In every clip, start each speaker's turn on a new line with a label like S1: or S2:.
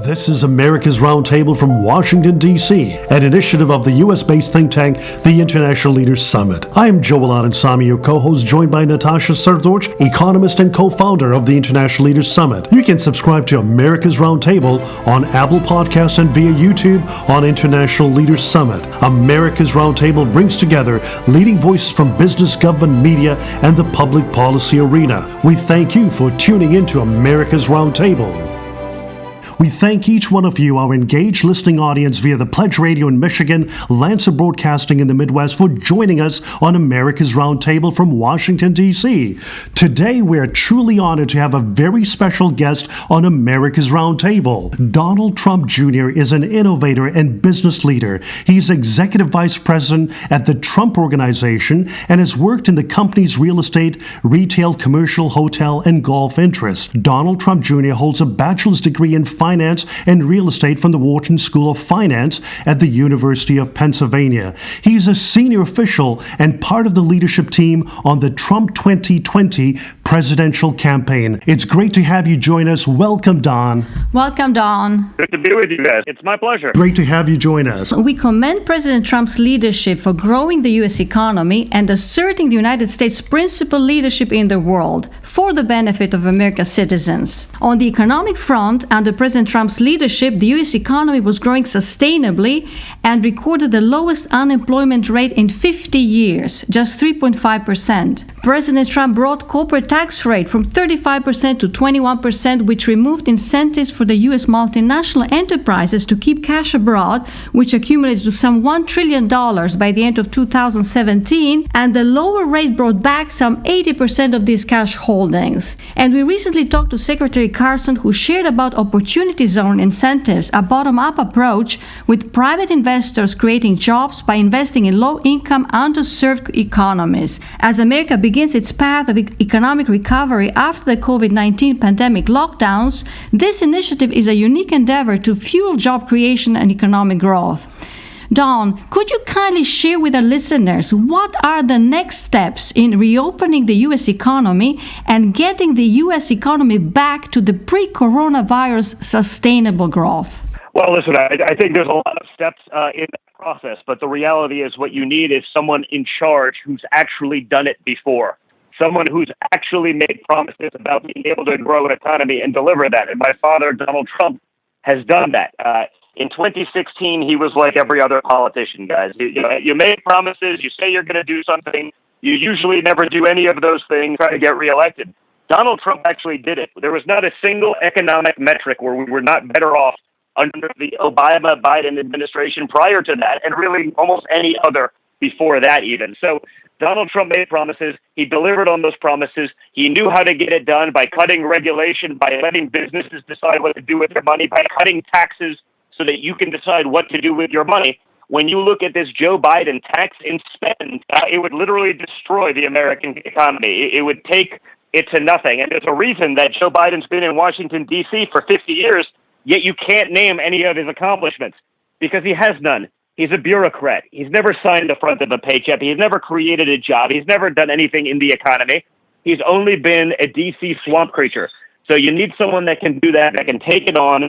S1: This is America's Roundtable from Washington, D.C., an initiative of the U.S.-based think tank, the International Leaders Summit. I am Joel Adensami, your co-host, joined by Natasha Srdoc, economist and co-founder of the International Leaders Summit. You can subscribe to America's Roundtable on Apple Podcasts and via YouTube on International Leaders Summit. America's Roundtable brings together leading voices from business, government, media, and the public policy arena. We thank you for tuning in to America's Roundtable. We thank each one of you, our engaged listening audience via the Pledge Radio in Michigan, Lancer Broadcasting in the Midwest, for joining us on America's Roundtable from Washington, D.C. Today, we are truly honored to have a very special guest on America's Roundtable. Donald Trump Jr. is an innovator and business leader. He's Executive Vice President at the Trump Organization and has worked in the company's real estate, retail, commercial, hotel, and golf interests. Donald Trump Jr. holds a bachelor's degree in finance and real estate from the Wharton School of Finance at the University of Pennsylvania. He's a senior official and part of the leadership team on the Trump 2020 presidential campaign. It's great to have you join us. Welcome, Don.
S2: Welcome, Don.
S3: Good to be with you guys. It's my pleasure.
S1: Great to have you join us.
S2: We commend President Trump's leadership for growing the U.S. economy and asserting the United States' principal leadership in the world for the benefit of America's citizens. On the economic front, under President Trump's leadership, the U.S. economy was growing sustainably and recorded the lowest unemployment rate in 50 years, just 3.5%. President Trump brought corporate tax rate from 35% to 21%, which removed incentives for the U.S. multinational enterprises to keep cash abroad, which accumulated to some $1 trillion by the end of 2017, and the lower rate brought back some 80% of these cash holdings. And we recently talked to Secretary Carson, who shared about opportunity zone incentives, a bottom-up approach with private investors creating jobs by investing in low-income, underserved economies. As America begins its path of economic recovery after the COVID-19 pandemic lockdowns, this initiative is a unique endeavor to fuel job creation and economic growth. Don, could you kindly share with our listeners what are the next steps in reopening the U.S. economy and getting the U.S. economy back to the pre-coronavirus sustainable growth?
S3: Well, listen, I think there's a lot of steps in that process, but the reality is what you need is someone in charge who's actually done it before. Someone who's actually made promises about being able to grow an economy and deliver that. And my father, Donald Trump, has done that. In 2016, he was like every other politician, guys. You make promises, you say you're going to do something, you usually never do any of those things, try to get reelected. Donald Trump actually did it. There was not a single economic metric where we were not better off under the Obama-Biden administration prior to that, and really almost any other before that even. So Donald Trump made promises. He delivered on those promises. He knew how to get it done by cutting regulation, by letting businesses decide what to do with their money, by cutting taxes so that you can decide what to do with your money. When you look at this Joe Biden tax and spend, it would literally destroy the American economy. It would take it to nothing. And there's a reason that Joe Biden's been in Washington, D.C. for 50 years, yet you can't name any of his accomplishments because he has none. He's a bureaucrat. He's never signed the front of a paycheck. He's never created a job. He's never done anything in the economy. He's only been a D.C. swamp creature. So you need someone that can do that can take it on,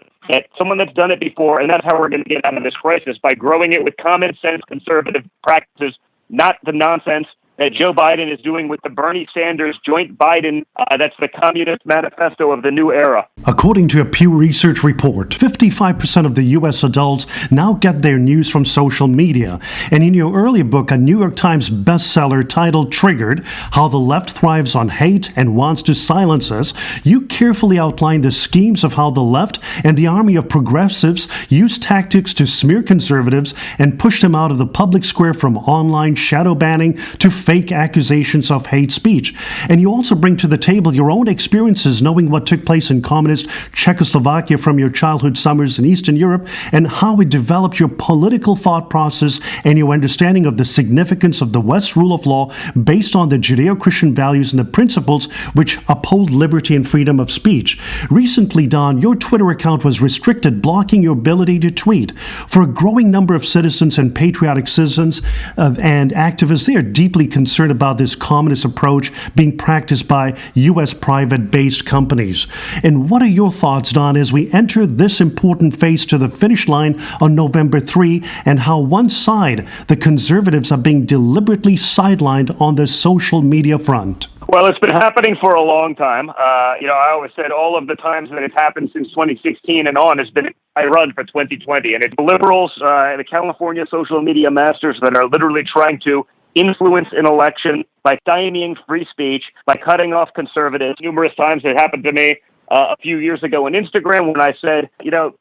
S3: someone that's done it before, and that's how we're going to get out of this crisis, by growing it with common sense conservative practices, not the nonsense that Joe Biden is doing with the Bernie Sanders joint Biden. That's the Communist Manifesto of the new era.
S1: According to a Pew Research report, 55% of the U.S. adults now get their news from social media. And in your earlier book, a New York Times bestseller titled Triggered, How the Left Thrives on Hate and Wants to Silence Us, you carefully outlined the schemes of how the left and the army of progressives use tactics to smear conservatives and push them out of the public square, from online shadow banning to fake accusations of hate speech. And you also bring to the table your own experiences knowing what took place in communist Czechoslovakia from your childhood summers in Eastern Europe, and how it developed your political thought process and your understanding of the significance of the West's rule of law based on the Judeo-Christian values and the principles which uphold liberty and freedom of speech. Recently, Don, your Twitter account was restricted, blocking your ability to tweet. For a growing number of citizens and patriotic citizens and activists, they are deeply concerned about this communist approach being practiced by U.S. private-based companies. And what are your thoughts, Don, as we enter this important phase to the finish line on November 3, and how one side, the conservatives, are being deliberately sidelined on the social media front?
S3: Well, it's been happening for a long time. I always said all of the times that it's happened since 2016 and on has been I run for 2020. And it's the liberals, the California social media masters that are literally trying to influence an election by stymieing free speech, by cutting off conservatives. Numerous times it happened to me a few years ago on Instagram when I said,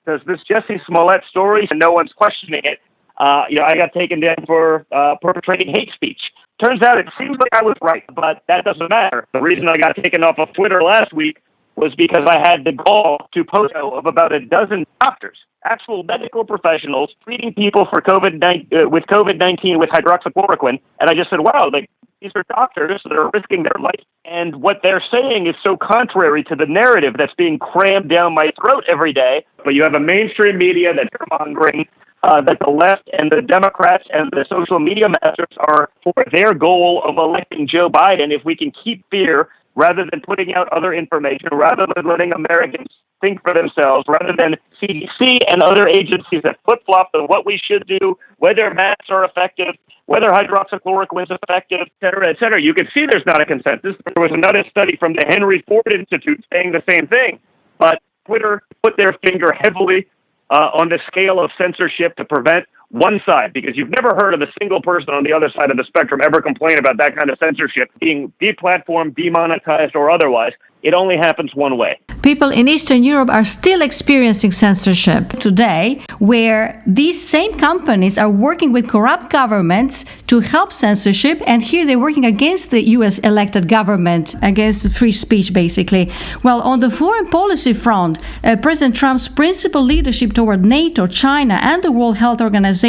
S3: does this Jesse Smollett story, and no one's questioning it, I got taken down for perpetrating hate speech. Turns out it seems like I was right, but that doesn't matter. The reason I got taken off of Twitter last week was because I had the gall to post of about a dozen doctors, actual medical professionals, treating people for COVID-19 with hydroxychloroquine. And I just said, wow, these are doctors that are risking their life. And what they're saying is so contrary to the narrative that's being crammed down my throat every day. But you have a mainstream media that's mongering that the left and the Democrats and the social media masters are for their goal of electing Joe Biden. If we can keep fear rather than putting out other information, rather than letting Americans think for themselves, rather than CDC and other agencies that flip-flop on what we should do, whether masks are effective, whether hydroxychloroquine is effective, et cetera, et cetera. You can see there's not a consensus. There was another study from the Henry Ford Institute saying the same thing. But Twitter put their finger heavily on the scale of censorship to prevent one side, because you've never heard of a single person on the other side of the spectrum ever complain about that kind of censorship being deplatformed, demonetized, or otherwise. It only happens one way.
S2: People in Eastern Europe are still experiencing censorship today, where these same companies are working with corrupt governments to help censorship, and here they're working against the U.S. elected government, against free speech, basically. Well, on the foreign policy front, President Trump's principal leadership toward NATO, China, and the World Health Organization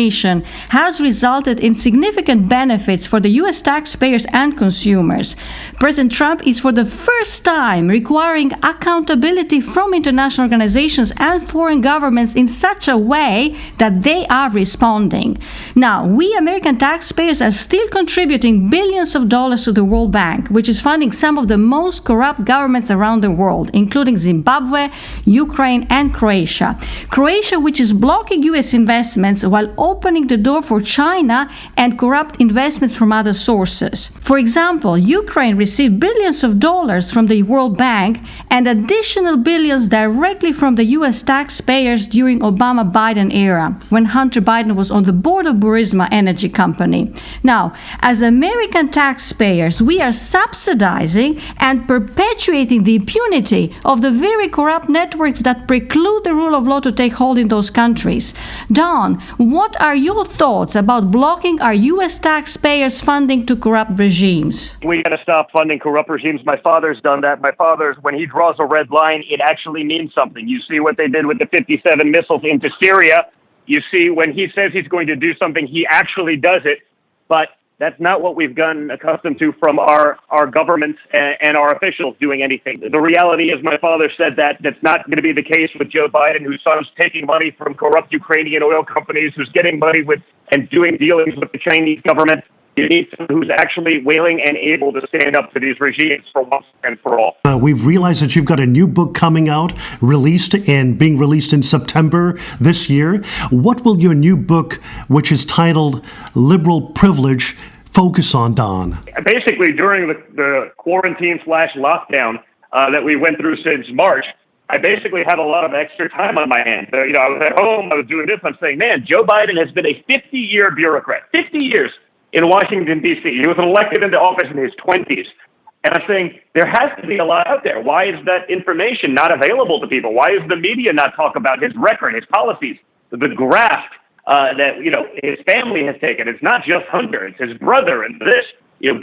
S2: has resulted in significant benefits for the U.S. taxpayers and consumers. President Trump is for the first time requiring accountability from international organizations and foreign governments in such a way that they are responding. Now, we American taxpayers are still contributing billions of dollars to the World Bank, which is funding some of the most corrupt governments around the world, including Zimbabwe, Ukraine, and Croatia. Croatia, which is blocking U.S. investments while opening the door for China and corrupt investments from other sources. For example, Ukraine received billions of dollars from the World Bank and additional billions directly from the U.S. taxpayers during Obama-Biden era, when Hunter Biden was on the board of Burdensome energy company. Now, as American taxpayers, we are subsidizing and perpetuating the impunity of the very corrupt networks that preclude the rule of law to take hold in those countries. Don, what are your thoughts about blocking our U.S. taxpayers' funding to corrupt regimes?
S3: We got to stop funding corrupt regimes. My father's done that. My father's, when he draws a red line, it actually means something. You see what they did with the 57 missiles into Syria. You see when he says he's going to do something, he actually does it. But that's not what we've gotten accustomed to from our governments and our officials doing anything. The reality is, my father said that that's not going to be the case with Joe Biden, whose son's taking money from corrupt Ukrainian oil companies, who's getting money with and doing dealings with the Chinese government. You need someone who's actually willing and able to stand up to these regimes for once and for all.
S1: We've realized that you've got a new book coming out, being released in September this year. What will your new book, which is titled Liberal Privilege, focus on, Don?
S3: Basically, during the quarantine/lockdown that we went through since March, I basically had a lot of extra time on my hands. I was at home, I was doing this, I'm saying, man, Joe Biden has been a 50-year bureaucrat, 50 years. In Washington, D.C. He was elected into office in his 20s. And I'm saying there has to be a lot out there. Why is that information not available to people? Why is the media not talk about his record, his policies, the graft that his family has taken? It's not just Hunter, it's his brother and this.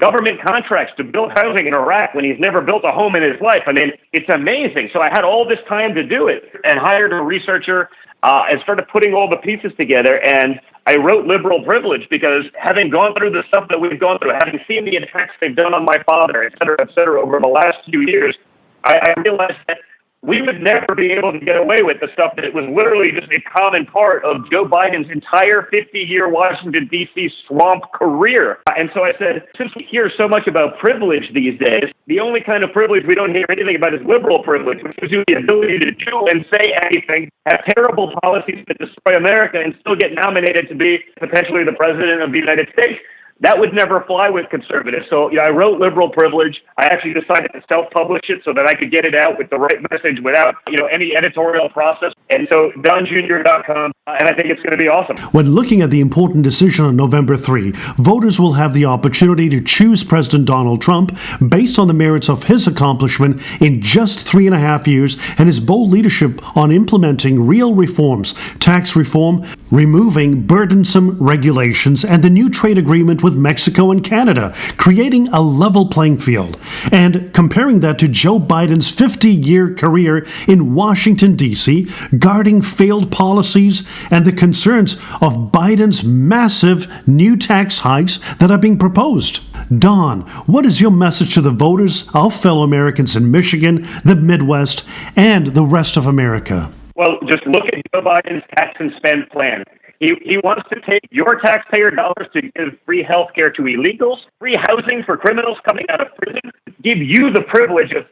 S3: Government contracts to build housing in Iraq when he's never built a home in his life. I mean, it's amazing. So I had all this time to do it and hired a researcher and started putting all the pieces together. And I wrote Liberal Privilege because having gone through the stuff that we've gone through, having seen the attacks they've done on my father, et cetera, over the last few years, I realized that we would never be able to get away with the stuff that was literally just a common part of Joe Biden's entire 50-year Washington, D.C. swamp career. And so I said, since we hear so much about privilege these days, the only kind of privilege we don't hear anything about is liberal privilege, which gives you the ability to do and say anything, have terrible policies that destroy America, and still get nominated to be potentially the president of the United States. That would never fly with conservatives. So I wrote Liberal Privilege. I actually decided to self-publish it so that I could get it out with the right message without, any editorial process. And so donjr.com, and I think it's going to be awesome.
S1: When looking at the important decision on November 3, voters will have the opportunity to choose President Donald Trump based on the merits of his accomplishment in just 3.5 years and his bold leadership on implementing real reforms, tax reform, removing burdensome regulations, and the new trade agreement with Mexico and Canada, creating a level playing field. And comparing that to Joe Biden's 50-year career in Washington, D.C., guarding failed policies and the concerns of Biden's massive new tax hikes that are being proposed. Don, what is your message to the voters, our fellow Americans in Michigan, the Midwest, and the rest of America?
S3: Well, just look at Joe Biden's tax and spend plan. He wants to take your taxpayer dollars to give free health care to illegals, free housing for criminals coming out of prison, give you the privilege of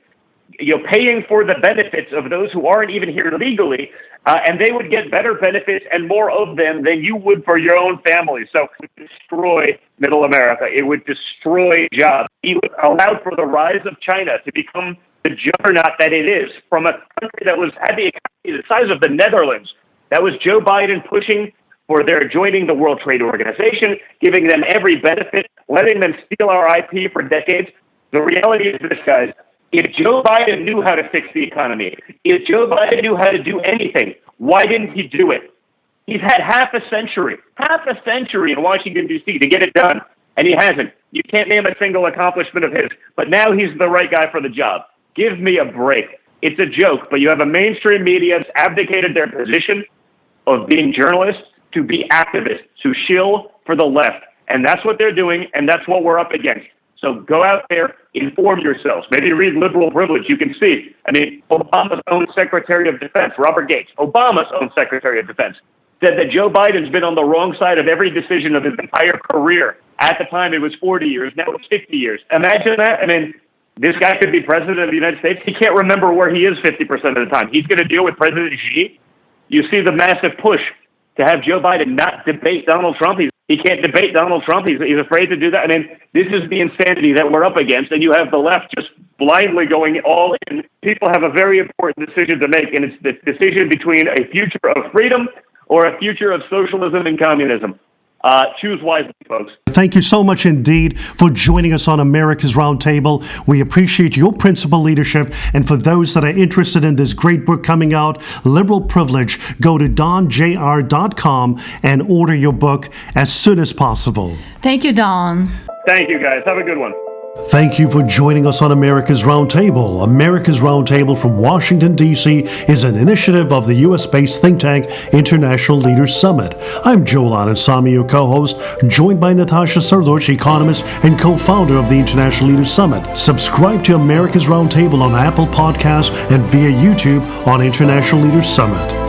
S3: paying for the benefits of those who aren't even here legally, and they would get better benefits and more of them than you would for your own family. So it would destroy middle America. It would destroy jobs. He would allow for the rise of China to become the juggernaut that it is, from a country that had the economy the size of the Netherlands. That was Joe Biden pushing for their joining the World Trade Organization, giving them every benefit, letting them steal our IP for decades. The reality is this, guys. If Joe Biden knew how to fix the economy, if Joe Biden knew how to do anything, why didn't he do it? He's had half a century in Washington, D.C. to get it done, and he hasn't. You can't name a single accomplishment of his, but now he's the right guy for the job. Give me a break. It's a joke, but you have a mainstream media that's abdicated their position of being journalists to be activists, to shill for the left. And that's what they're doing, and that's what we're up against. So go out there, inform yourselves. Maybe read Liberal Privilege. You can see. Obama's own Secretary of Defense, Robert Gates, Obama's own Secretary of Defense, said that Joe Biden's been on the wrong side of every decision of his entire career. At the time, it was 40 years. Now it's 50 years. Imagine that. This guy could be president of the United States. He can't remember where he is 50% of the time. He's going to deal with President Xi. You see the massive push to have Joe Biden not debate Donald Trump. He can't debate Donald Trump. He's afraid to do that. This is the insanity that we're up against, and you have the left just blindly going all in. People have a very important decision to make, and it's the decision between a future of freedom or a future of socialism and communism. Choose wisely, folks.
S1: Thank you so much indeed for joining us on America's Roundtable. We appreciate your principled leadership. And for those that are interested in this great book coming out, Liberal Privilege, go to donjr.com and order your book as soon as possible.
S2: Thank you, Don.
S3: Thank you, guys. Have a good one.
S1: Thank you for joining us on America's Roundtable. America's Roundtable from Washington, D.C. is an initiative of the U.S.-based think tank International Leaders Summit. I'm Joel Anand, your co-host, joined by Natasha Srdoc, economist and co-founder of the International Leaders Summit. Subscribe to America's Roundtable on Apple Podcasts and via YouTube on International Leaders Summit.